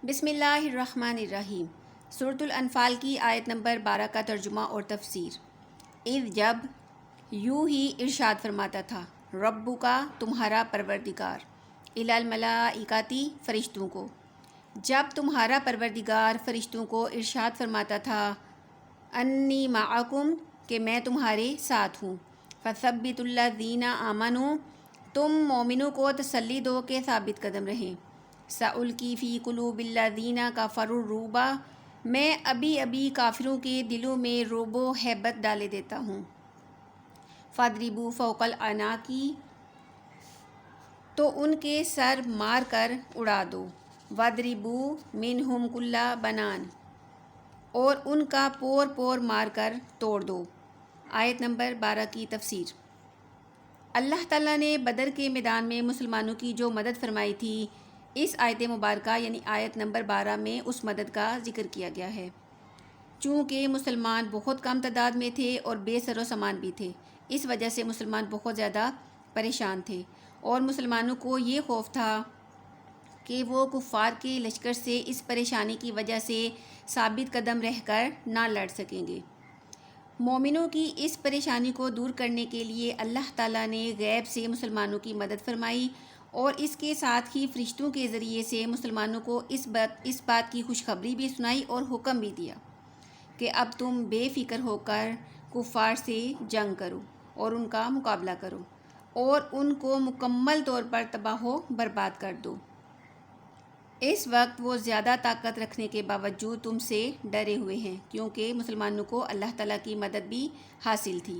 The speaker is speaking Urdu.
بسم اللہ الرحمن الرحیم۔ سورۃ الانفال کی آیت نمبر 12 کا ترجمہ اور تفسیر۔ جب یوں ہی ارشاد فرماتا تھا ربک تمہارا پروردگار، الی الملائکۃ فرشتوں کو، جب تمہارا پروردگار فرشتوں کو ارشاد فرماتا تھا انی معکم کہ میں تمہارے ساتھ ہوں، فثبتوا الذین آمنوا تم مومنوں کو تسلی دو کہ ثابت قدم رہیں، سألقی فی قلوب الذین کفروا الرعب میں ابھی کافروں کے دلوں میں رعب و ہیبت ڈالے دیتا ہوں، فاضربوا فوق الاعناق تو ان کے سر مار کر اڑا دو، واضربوا منہم کل بنان اور ان کا پور پور مار کر توڑ دو۔ آیت نمبر 12 کی تفسیر۔ اللہ تعالیٰ نے بدر کے میدان میں مسلمانوں کی جو مدد فرمائی تھی، اس آیت مبارکہ یعنی آیت نمبر 12 میں اس مدد کا ذکر کیا گیا ہے۔ چونکہ مسلمان بہت کم تعداد میں تھے اور بے سر و سامان بھی تھے، اس وجہ سے مسلمان بہت زیادہ پریشان تھے، اور مسلمانوں کو یہ خوف تھا کہ وہ کفار کے لشکر سے اس پریشانی کی وجہ سے ثابت قدم رہ کر نہ لڑ سکیں گے۔ مومنوں کی اس پریشانی کو دور کرنے کے لیے اللہ تعالیٰ نے غیب سے مسلمانوں کی مدد فرمائی، اور اس کے ساتھ ہی فرشتوں کے ذریعے سے مسلمانوں کو اس بات کی خوشخبری بھی سنائی اور حکم بھی دیا کہ اب تم بے فکر ہو کر کفار سے جنگ کرو اور ان کا مقابلہ کرو اور ان کو مکمل طور پر تباہ و برباد کر دو۔ اس وقت وہ زیادہ طاقت رکھنے کے باوجود تم سے ڈرے ہوئے ہیں، کیونکہ مسلمانوں کو اللہ تعالیٰ کی مدد بھی حاصل تھی۔